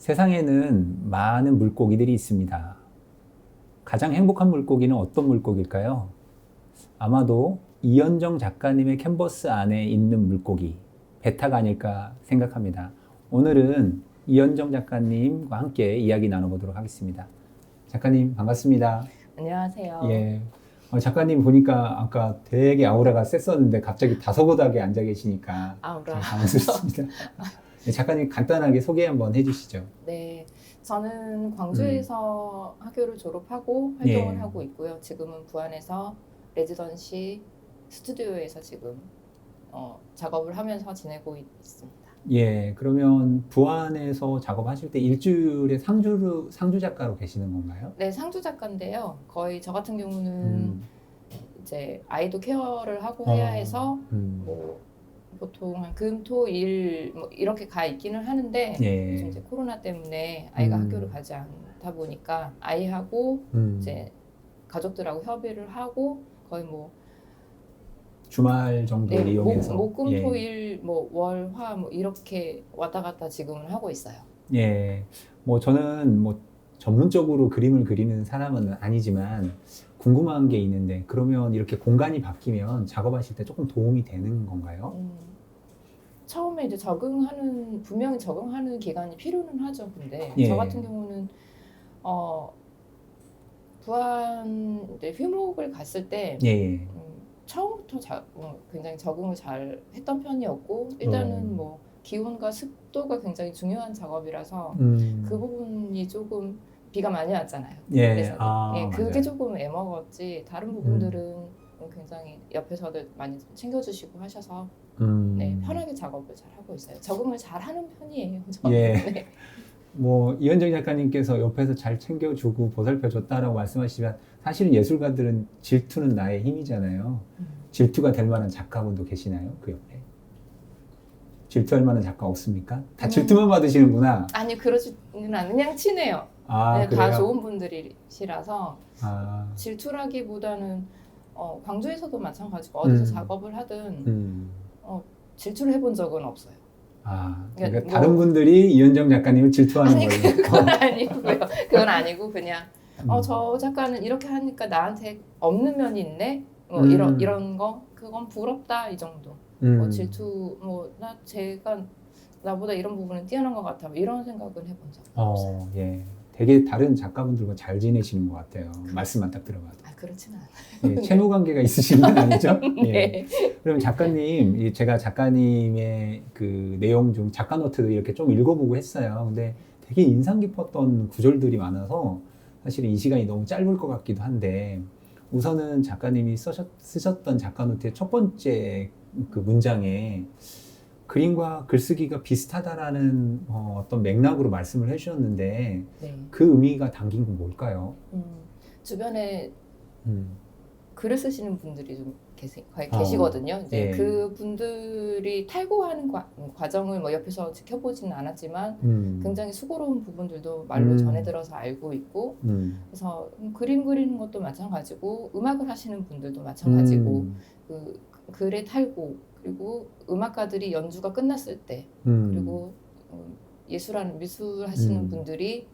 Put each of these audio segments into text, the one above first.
세상에는 많은 물고기들이 있습니다. 가장 행복한 물고기는 어떤 물고기일까요? 아마도 이현정 작가님의 캔버스 안에 있는 물고기, 베타가 아닐까 생각합니다. 오늘은 이현정 작가님과 함께 이야기 나눠보도록 하겠습니다. 작가님 반갑습니다. 안녕하세요. 예. 작가님 보니까 아까 되게 아우라가 셌었는데 갑자기 다소곳하게 앉아 계시니까 아우라. 좀 당황스럽습니다. 네, 작가님 간단하게 소개 한번 해주시죠. 네, 저는 광주에서 학교를 졸업하고 활동을 하고 있고요. 지금은 부안에서 레지던시 스튜디오에서 지금 작업을 하면서 지내고 있습니다. 예, 그러면 부안에서 작업하실 때 일주일에 상주 작가로 계시는 건가요? 네, 상주 작가인데요. 거의 저 같은 경우는 이제 아이도 케어를 하고 해야 해서 뭐 보통 한 금, 토, 일 뭐 이렇게 가 있기는 하는데 예. 요즘 이제 코로나 때문에 아이가 학교를 가지 않다 보니까 아이하고 이제 가족들하고 협의를 하고 거의 뭐 주말 정도 네, 이용해서 목, 금, 예. 토, 일, 뭐 월, 화 뭐 이렇게 왔다 갔다 지금은 하고 있어요. 예, 뭐 저는 뭐 전문적으로 그림을 그리는 사람은 아니지만 궁금한 게 있는데 그러면 이렇게 공간이 바뀌면 작업하실 때 조금 도움이 되는 건가요? 처음에 이제 분명히 적응하는 기간이 필요는 하죠. 근데 예. 저 같은 경우는 부안 이제 휴목을 갔을 때 예. 처음부터 굉장히 적응을 잘 했던 편이었고 일단은 뭐 기온과 습도가 굉장히 중요한 작업이라서 그 부분이 조금 비가 많이 왔잖아요. 예. 그래서 예, 그게 맞아요. 조금 애먹었지 다른 부분들은 굉장히 옆에서도 많이 챙겨주시고 하셔서 네, 편하게 작업을 잘 하고 있어요. 적응을 잘 하는 편이에요. 저는. 예. 네. 뭐 이현정 작가님께서 옆에서 잘 챙겨주고 보살펴줬다라고 말씀하시지만 사실은 예술가들은 질투는 나의 힘이잖아요. 질투가 될 만한 작가분도 계시나요? 그 옆에? 질투할 만한 작가 없습니까? 다 질투만 받으시는구나. 아니 그러지는 않아요. 그냥 친해요. 아, 네, 그래요? 다 좋은 분들이시라서 아, 질투라기보다는 광주에서도 마찬가지고 어디서 작업을 하든 질투를 해본 적은 없어요. 그러니까 그러니까 뭐- 다른 분들이 이현정 작가님을 질투하는 아니 거예요. 그건 아니고요. 그건 아니고 그냥 저 작가는 이렇게 하니까 나한테 없는 면이 있네. 뭐 이런 거 그건 부럽다 이 정도. 뭐 질투 제가 나보다 이런 부분은 뛰어난 것 같아. 뭐 이런 생각은 해본 적 없어요. 예. 되게 다른 작가분들과 잘 지내시는 것 같아요. 말씀만 딱 들어봐도. 그렇진 않아요. 예, 채무 관계가 있으신 건 아니죠? 예. 네. 그럼 작가님, 제가 작가님의 그 내용 중 작가 노트도 이렇게 좀 읽어보고 했어요. 근데 되게 인상 깊었던 구절들이 많아서 사실은 이 시간이 너무 짧을 것 같기도 한데 우선은 작가님이 쓰셨던 작가 노트의 첫 번째 그 문장에 그림과 글쓰기가 비슷하다라는 어떤 맥락으로 말씀을 해주셨는데 네. 그 의미가 담긴 건 뭘까요? 주변에 글을 쓰시는 분들이 좀 어, 계시거든요. 이제 예. 그 분들이 탈구하는 과정을 뭐 옆에서 지켜보지는 않았지만 굉장히 수고로운 부분들도 말로 전해 들어서 알고 있고 그래서 그림 그리는 것도 마찬가지고 음악을 하시는 분들도 마찬가지고 그 글의 탈구 그리고 음악가들이 연주가 끝났을 때 그리고 미술 하시는 분들이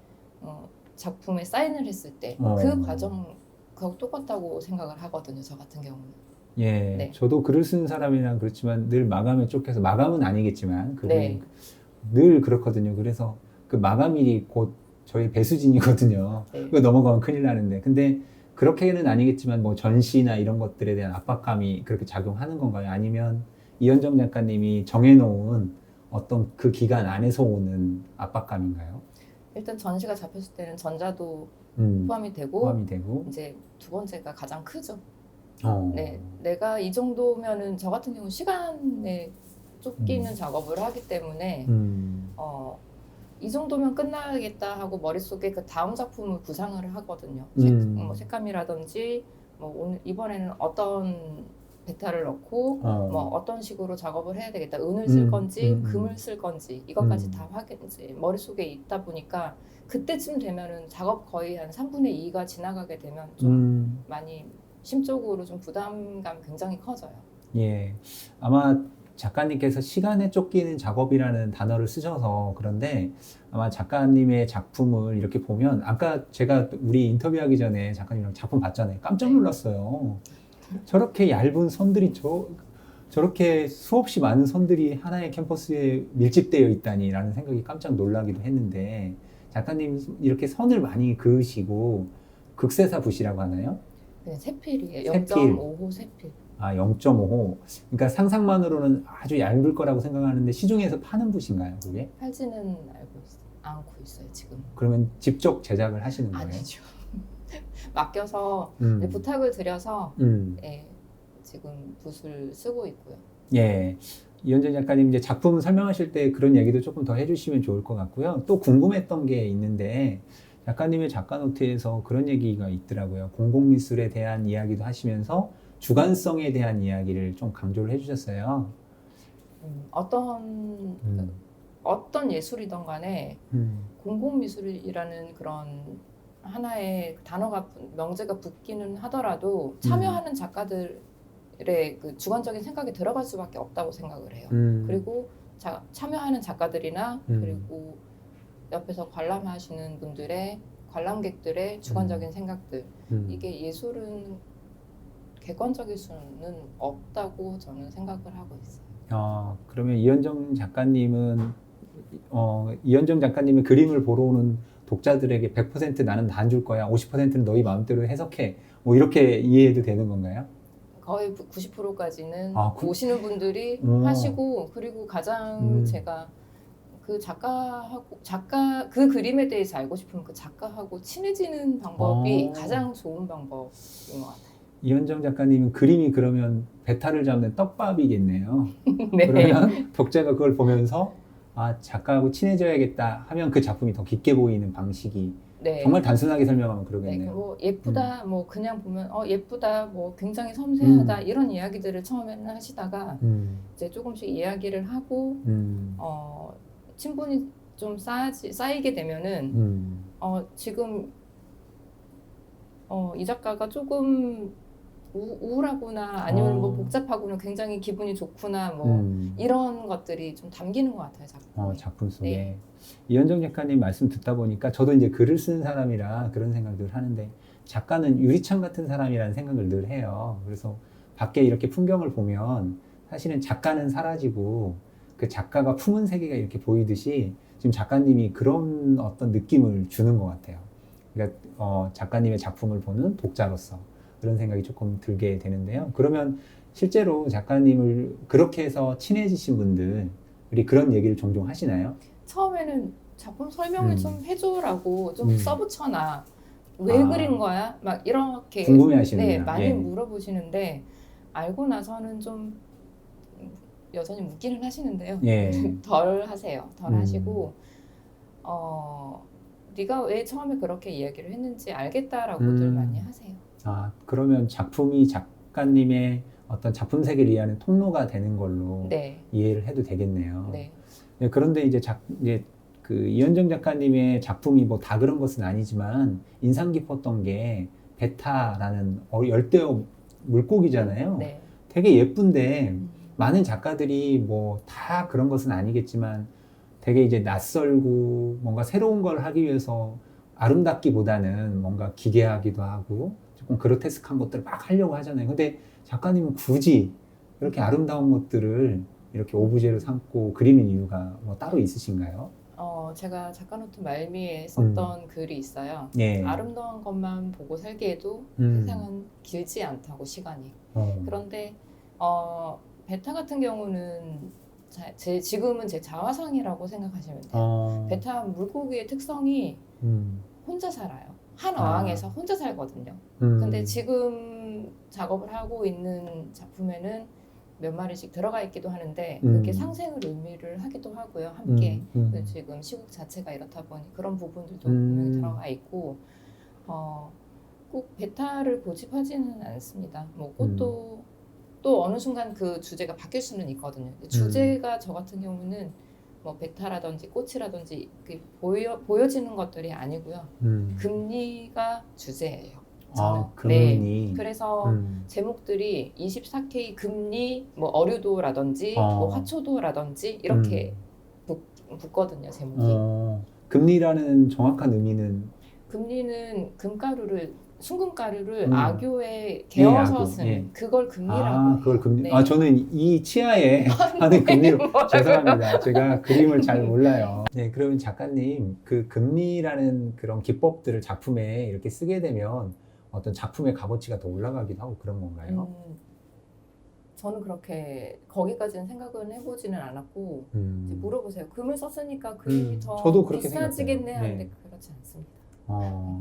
작품에 사인을 했을 때 그 과정 그거 똑같다고 생각을 하거든요. 저 같은 경우는. 예, 네. 저도 글을 쓰는 사람이랑 그렇지만 늘 마감에 쫓겨서 마감은 아니겠지만 네. 늘 그렇거든요. 그래서 그 마감일이 곧 저희 배수진이거든요. 네. 그거 넘어가면 큰일 나는데 근데 그렇게는 아니겠지만 뭐 전시나 이런 것들에 대한 압박감이 그렇게 작용하는 건가요? 아니면 이현정 작가님이 정해놓은 어떤 그 기간 안에서 오는 압박감인가요? 일단 전시가 잡혔을 때는 전자도 포함이 되고 포함이 되고 이제 두 번째가 가장 크죠. 어. 네, 내가 이 정도면은 저 같은 경우 시간에 쫓기는 작업을 하기 때문에 이 정도면 끝나겠다 하고 머릿속에 그 다음 작품을 구상을 하거든요. 뭐 색감이라든지 뭐 오늘 이번에는 어떤 베타를 넣고 뭐 어떤 식으로 작업을 해야 되겠다. 은을 쓸 건지 금을 쓸 건지 이것까지 다 이제 머릿속에 있다 보니까 그때쯤 되면은 작업 거의 한 3분의 2가 지나가게 되면 좀 많이 심적으로 좀 부담감 굉장히 커져요. 예, 아마 작가님께서 시간에 쫓기는 작업이라는 단어를 쓰셔서 그런데 아마 작가님의 작품을 이렇게 보면 아까 제가 우리 인터뷰하기 전에 작가님이랑 작품 봤잖아요. 깜짝 놀랐어요. 저렇게 얇은 선들이 저렇게 수없이 많은 선들이 하나의 캠퍼스에 밀집되어 있다니라는 생각이 깜짝 놀라기도 했는데 작가님 이렇게 선을 많이 그으시고 극세사 붓이라고 하나요? 네, 세필이에요. 세필. 0.5호 세필. 아, 0.5호. 그러니까 상상만으로는 아주 얇을 거라고 생각하는데 시중에서 파는 붓인가요, 그게? 팔지는 않고 있어요, 지금. 그러면 직접 제작을 하시는 거예요? 아니죠. 맡겨서 부탁을 드려서 예, 지금 붓을 쓰고 있고요. 예. 이현정 작가님 이제 작품 설명하실 때 그런 얘기도 조금 더 해주시면 좋을 것 같고요. 또 궁금했던 게 있는데 작가님의 작가 노트에서 그런 얘기가 있더라고요. 공공미술에 대한 이야기도 하시면서 주관성에 대한 이야기를 좀 강조를 해주셨어요. 어떤 예술이든 간에 공공미술이라는 그런 하나의 단어가 명제가 붙기는 하더라도 참여하는 작가들의 그 주관적인 생각이 들어갈 수밖에 없다고 생각을 해요. 그리고 참여하는 작가들이나 그리고 옆에서 관람하시는 분들의 관람객들의 주관적인 생각들 이게 예술은 객관적일 수는 없다고 저는 생각을 하고 있어요. 그러면 이현정 작가님은 이현정 작가님의 그림을 보러 오는 독자들에게 100% 나는 다 안 줄 거야, 50%는 너희 마음대로 해석해, 뭐 이렇게 이해해도 되는 건가요? 거의 90%까지는 오시는 분들이 하시고 그리고 가장 제가 그 그 그림에 대해서 알고 싶으면 그 작가하고 친해지는 방법이 가장 좋은 방법인 것 같아요. 이현정 작가님은 그림이 그러면 배탈을 잡는 떡밥이겠네요. 네. 그러면 독자가 그걸 보면서 작가하고 친해져야겠다 하면 그 작품이 더 깊게 보이는 방식이 네. 정말 단순하게 설명하면 네, 그러겠네요. 뭐 예쁘다, 뭐 그냥 보면 예쁘다, 뭐 굉장히 섬세하다 이런 이야기들을 처음에는 하시다가 이제 조금씩 이야기를 하고 친분이 좀 쌓이게 되면은 지금 이 작가가 조금 우울하구나 아니면 뭐 복잡하구나 굉장히 기분이 좋구나 뭐 이런 것들이 좀 담기는 것 같아요 작품 속에. 네. 이현정 작가님 말씀 듣다 보니까 저도 이제 글을 쓰는 사람이라 그런 생각들 하는데 작가는 유리창 같은 사람이라는 생각을 늘 해요. 그래서 밖에 이렇게 풍경을 보면 사실은 작가는 사라지고 그 작가가 품은 세계가 이렇게 보이듯이 지금 작가님이 그런 어떤 느낌을 주는 것 같아요. 그러니까 작가님의 작품을 보는 독자로서 그런 생각이 조금 들게 되는데요. 그러면 실제로 작가님을 그렇게 해서 친해지신 분들이 그런 얘기를 종종 하시나요? 처음에는 작품 설명을 좀 해줘라고 좀 써붙여놔. 왜 그린 거야? 막 이렇게 궁금해하시는구나. 네, 많이 물어보시는데 알고 나서는 좀 여전히 묻기는 하시는데요. 덜 하세요. 덜 하시고 네가 왜 처음에 그렇게 이야기를 했는지 알겠다라고들 많이 하세요. 그러면 작품이 작가님의 어떤 작품 세계를 이해하는 통로가 되는 걸로 이해를 해도 되겠네요. 네. 네, 그런데 이제 그 이현정 작가님의 작품이 뭐 다 그런 것은 아니지만 인상 깊었던 게 베타라는 열대어 물고기잖아요. 네. 되게 예쁜데 많은 작가들이 뭐 다 그런 것은 아니겠지만 되게 이제 낯설고 뭔가 새로운 걸 하기 위해서 아름답기보다는 뭔가 기괴하기도 하고 조금 그로테스크한 것들을 막 하려고 하잖아요. 근데 작가님은 굳이 이렇게 아름다운 것들을 이렇게 오브제로 삼고 그리는 이유가 뭐 따로 있으신가요? 제가 작가노트 말미에 썼던 글이 있어요. 예. 아름다운 것만 보고 살기에도 세상은 길지 않다고 시간이. 그런데 베타 같은 경우는 지금은 제 자화상이라고 생각하시면 돼요. 베타 물고기의 특성이 혼자 살아요. 한 어항에서 혼자 살거든요. 근데 지금 작업을 하고 있는 작품에는 몇 마리씩 들어가 있기도 하는데 그게 상생을 의미를 하기도 하고요. 함께 지금 시국 자체가 이렇다 보니 그런 부분들도 분명히 들어가 있고 꼭 베타를 고집하지는 않습니다. 뭐 꽃도 또 어느 순간 그 주제가 바뀔 수는 있거든요. 주제가 저 같은 경우는 뭐 베타라든지 꽃이라든지 보여지는 것들이 아니고요. 금리가 주제예요. 저는. 아, 금리. 그래서 제목들이 24K 금리, 뭐 어류도라든지, 뭐 화초도라든지 이렇게 붙거든요, 제목이. 금리라는 정확한 의미는 금리는 금가루를 순금가루를 음. 악교에 개어서 악교. 쓴 예. 그걸 금리라고 해요. 그걸 금리. 네. 저는 이 치아에 하는 금리로 죄송합니다. 제가 그림을 잘 몰라요. 네, 그러면 작가님 그 금리라는 그런 기법들을 작품에 이렇게 쓰게 되면 어떤 작품의 값어치가 더 올라가기도 하고 그런 건가요? 저는 그렇게 거기까지는 생각은 해보지는 않았고 이제 물어보세요. 금을 썼으니까 그림이 더 저도 그렇게 비싸지겠네 생각해요. 하는데 네. 그렇지 않습니다.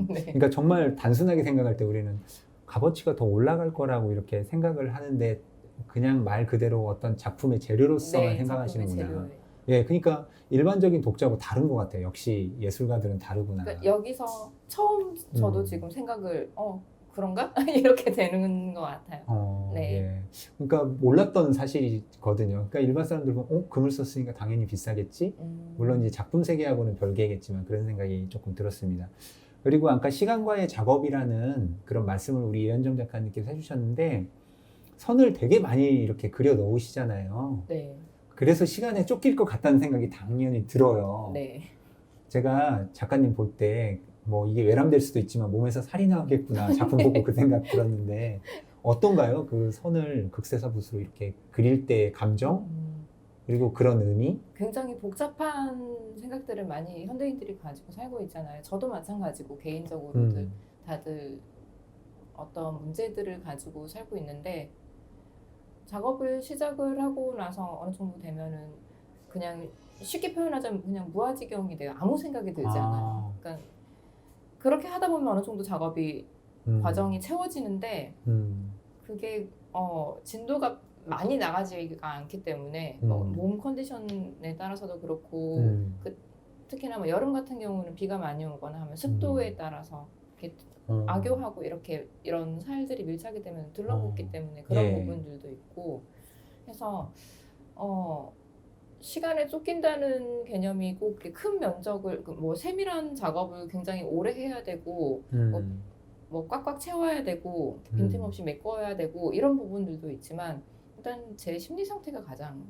네. 그러니까 정말 단순하게 생각할 때 우리는 값어치가 더 올라갈 거라고 이렇게 생각을 하는데 그냥 말 그대로 어떤 작품의 재료로서만 네, 생각하시는구나. 작품의 재료예요. 예, 그러니까 일반적인 독자하고 다른 것 같아요. 역시 예술가들은 다르구나. 그러니까 여기서 처음 저도 지금 생각을 그런가? 이렇게 되는 것 같아요. 네. 예. 그러니까 몰랐던 사실이거든요. 그러니까 일반 사람들 보면 금을 썼으니까 당연히 비싸겠지? 물론 이제 작품 세계하고는 별개겠지만 그런 생각이 조금 들었습니다. 그리고 아까 시간과의 작업이라는 그런 말씀을 우리 이현정 작가님께서 해주셨는데 선을 되게 많이 이렇게 그려 넣으시잖아요. 네. 그래서 시간에 쫓길 것 같다는 생각이 당연히 들어요. 네. 제가 작가님 볼 때 뭐 이게 외람될 수도 있지만 몸에서 살이 나겠구나 작품 보고 그 생각 들었는데 어떤가요? 그 선을 극세사붓으로 이렇게 그릴 때의 감정 그리고 그런 의미? 굉장히 복잡한 생각들을 많이 현대인들이 가지고 살고 있잖아요. 저도 마찬가지고 개인적으로들 다들 어떤 문제들을 가지고 살고 있는데 작업을 시작을 하고 나서 어느 정도 되면은 그냥 쉽게 표현하자면 그냥 무아지경이 돼요. 아무 생각이 들지 않아요. 그러니까 그렇게 하다 보면 어느 정도 작업이 과정이 채워지는데 그게 진도가 많이 나가지가 않기 때문에 몸 컨디션에 따라서도 그렇고 특히나 뭐 여름 같은 경우는 비가 많이 오거나 하면 습도에 따라서 이렇게 악교하고 이렇게 이런 살들이 밀착이 되면 들러붙기 때문에 그런 부분들도 있고 해서 시간에 쫓긴다는 개념이 꼭 이렇게 큰 면적을 뭐 세밀한 작업을 굉장히 오래 해야 되고 뭐 꽉꽉 채워야 되고 빈틈없이 메꿔야 되고 이런 부분들도 있지만 일단 제 심리 상태가 가장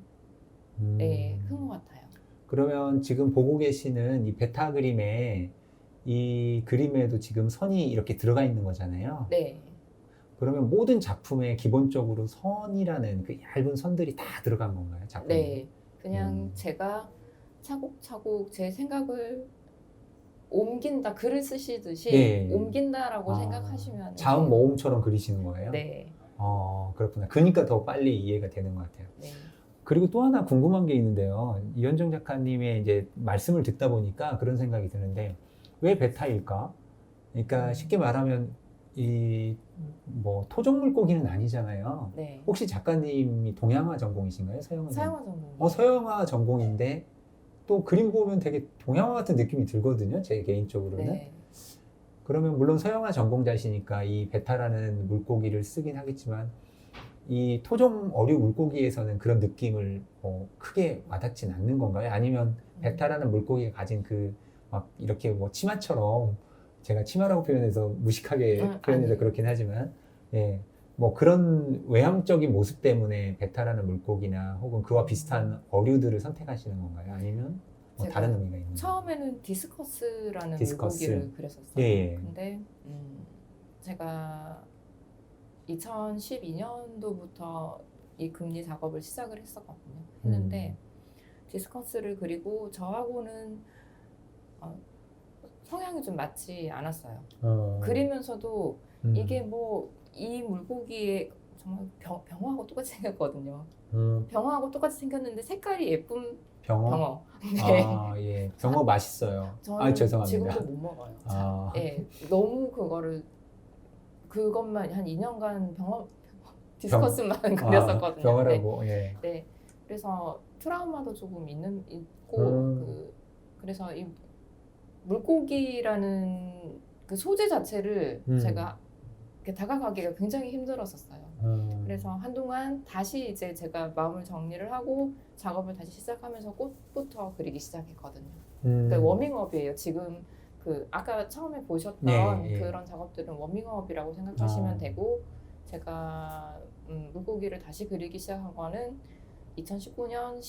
큰 것 같아요. 그러면 지금 보고 계시는 이 베타 그림에 이 그림에도 지금 선이 이렇게 들어가 있는 거잖아요. 네. 그러면 모든 작품에 기본적으로 선이라는 그 얇은 선들이 다 들어간 건가요? 작품에? 네. 그냥 제가 차곡차곡 제 생각을 옮긴다, 글을 쓰시듯이 옮긴다라고 생각하시면 자음 모음처럼 그리시는 거예요? 네. 그렇구나. 그러니까 더 빨리 이해가 되는 것 같아요. 네. 그리고 또 하나 궁금한 게 있는데요. 이현정 작가님의 이제 말씀을 듣다 보니까 그런 생각이 드는데 왜 베타일까? 그러니까 쉽게 말하면 이 뭐 토종 물고기는 아니잖아요. 네. 혹시 작가님이 동양화 전공이신가요? 서양화 전공. 서양화 전공인데 또 그림 보면 되게 동양화 같은 느낌이 들거든요. 제 개인적으로는. 네. 그러면 물론 서양화 전공자시니까 이 베타라는 물고기를 쓰긴 하겠지만 이 토종 어류 물고기에서는 그런 느낌을 크게 와닿진 않는 건가요? 아니면 베타라는 물고기가 가진 그 막 이렇게 뭐 치마처럼 제가 치마라고 표현해서 무식하게 표현해서 그렇긴 하지만 뭐 그런 외향적인 모습 때문에 베타라는 물고기나 혹은 그와 비슷한 어류들을 선택하시는 건가요? 아니면 뭐 다른 의미가 있나요? 처음에는 디스커스라는 물고기를 그렸었어요. 근데 제가 2012년도부터 이 금리 작업을 시작을 했는데 디스커스를 그리고 저하고는 성향이 좀 맞지 않았어요. 그리면서도 이게 뭐 이 물고기에 정말 병어하고 똑같이 생겼거든요. 병어하고 똑같이 생겼는데 색깔이 예쁜 병어. 네. 병어 맛있어요. 저는 죄송합니다. 지금도 못 먹어요. 너무 그것만 한 2년간 디스커스만 그렸었거든요. 병어라고. 네. 그래서 트라우마도 조금 있고 그래서 이 물고기라는 그 소재 자체를 제가 이렇게 다가가기가 굉장히 힘들었었어요. 그래서 한동안 다시 이제 제가 마음을 정리를 하고 작업을 다시 시작하면서 꽃부터 그리기 시작했거든요. 그러니까 워밍업이에요. 지금 그 아까 처음에 보셨던 예. 그런 작업들은 워밍업이라고 생각하시면 아. 되고 제가 물고기를 다시 그리기 시작한 거는 2019년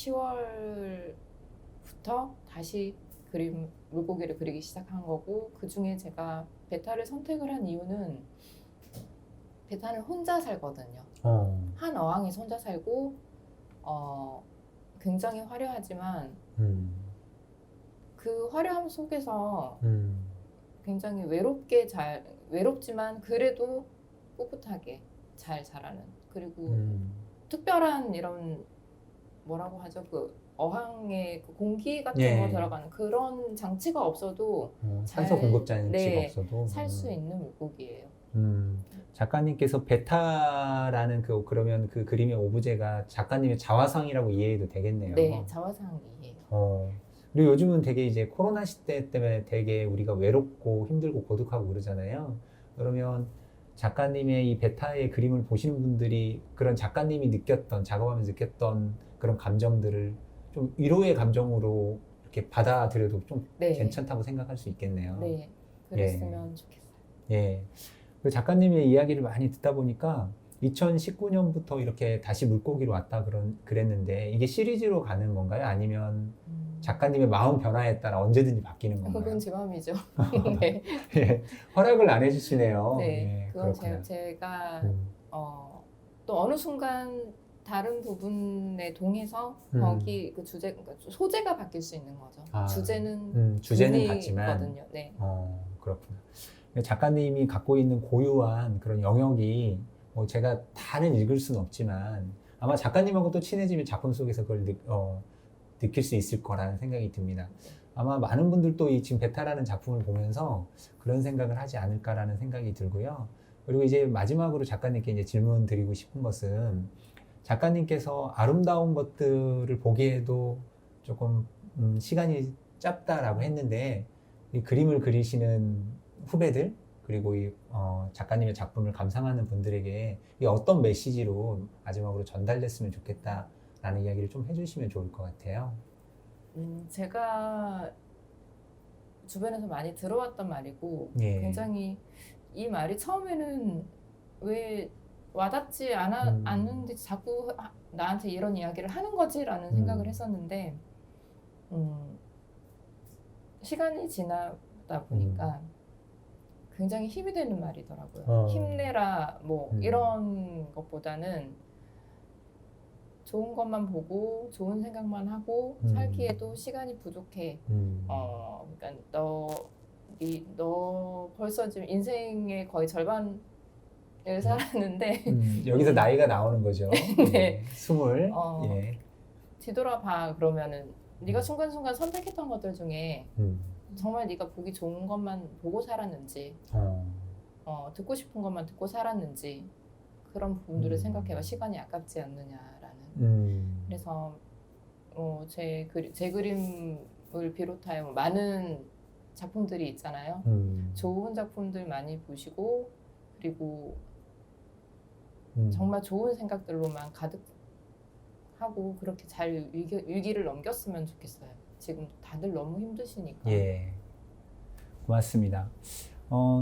10월부터 다시 물고기를 그리기 시작한 거고 그 중에 제가 베타를 선택을 한 이유는 베타는 혼자 살거든요. 한 어항에서 혼자 살고 굉장히 화려하지만 그 화려함 속에서 굉장히 외롭지만 그래도 꿋꿋하게 잘 자라는 그리고 특별한 이런 뭐라고 하죠? 그 어항에 그 공기 같은 예. 거 들어가는 그런 장치가 없어도 산소 공급 장치가 네, 없어도 살 수 있는 물고기예요. 작가님께서 베타라는 그러면 그 그림의 오브제가 작가님의 자화상이라고 이해해도 되겠네요. 네, 자화상이에요. 그리고 요즘은 되게 이제 코로나 시대 때문에 되게 우리가 외롭고 힘들고 고독하고 그러잖아요. 그러면 작가님의 이 베타의 그림을 보시는 분들이 그런 작가님이 작업하면서 느꼈던 그런 감정들을 좀 위로의 감정으로 이렇게 받아들여도 좀 네. 괜찮다고 생각할 수 있겠네요. 네, 그랬으면 좋겠어요. 예. 그 작가님의 이야기를 많이 듣다 보니까 2019년부터 이렇게 다시 물고기로 왔다 그랬는데 이게 시리즈로 가는 건가요? 아니면 작가님의 마음 변화에 따라 언제든지 바뀌는 건가요? 그건 제 마음이죠. 네. 예, 허락을 안 해주시네요. 네, 예, 그건 그렇구나. 제가 또 어느 순간 다른 부분에 동해서 거기 그 그러니까 소재가 바뀔 수 있는 거죠. 주제는 같지만. 거든요. 네. 그렇구나. 작가님이 갖고 있는 고유한 그런 영역이 뭐 제가 다는 읽을 수는 없지만 아마 작가님하고 또 친해지면 작품 속에서 그걸 느낄 수 있을 거라는 생각이 듭니다. 아마 많은 분들도 이 지금 베타라는 작품을 보면서 그런 생각을 하지 않을까라는 생각이 들고요. 그리고 이제 마지막으로 작가님께 이제 질문 드리고 싶은 것은 작가님께서 아름다운 것들을 보기에도 조금 시간이 짧다라고 했는데 이 그림을 그리시는 후배들 그리고 이 작가님의 작품을 감상하는 분들에게 이 어떤 메시지로 마지막으로 전달됐으면 좋겠다라는 이야기를 좀 해주시면 좋을 것 같아요. 제가 주변에서 많이 들어왔던 말이고 예. 굉장히 이 말이 처음에는 왜 와닿지 않는데 자꾸 나한테 이런 이야기를 하는 거지라는 생각을 했었는데 시간이 지나다 보니까 굉장히 힘이 되는 말이더라고요. 힘내라 뭐 이런 것보다는 좋은 것만 보고 좋은 생각만 하고 살기에도 시간이 부족해. 그러니까 너 벌써 지금 인생의 거의 절반을 살았는데 여기서 나이가 나오는 거죠. 네. 20. 예. 뒤돌아봐 그러면은 네가 순간순간 선택했던 것들 중에 정말 네가 보기 좋은 것만 보고 살았는지 듣고 싶은 것만 듣고 살았는지 그런 부분들을 생각해봐. 시간이 아깝지 않느냐라는. 그래서 제 그림을 비롯하여 많은 작품들이 있잖아요. 좋은 작품들 많이 보시고 그리고 정말 좋은 생각들로만 가득하고 그렇게 잘 위기를 넘겼으면 좋겠어요. 지금 다들 너무 힘드시니까. 예, 고맙습니다.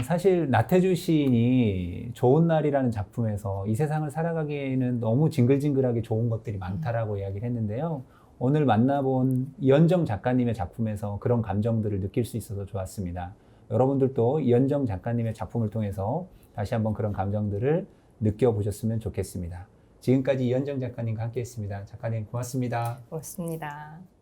사실 나태주 시인이 좋은 날이라는 작품에서 이 세상을 살아가기에는 너무 징글징글하게 좋은 것들이 많다라고 이야기를 했는데요. 오늘 만나본 이현정 작가님의 작품에서 그런 감정들을 느낄 수 있어서 좋았습니다. 여러분들도 이현정 작가님의 작품을 통해서 다시 한번 그런 감정들을 느껴보셨으면 좋겠습니다. 지금까지 이현정 작가님과 함께했습니다. 작가님 고맙습니다. 고맙습니다.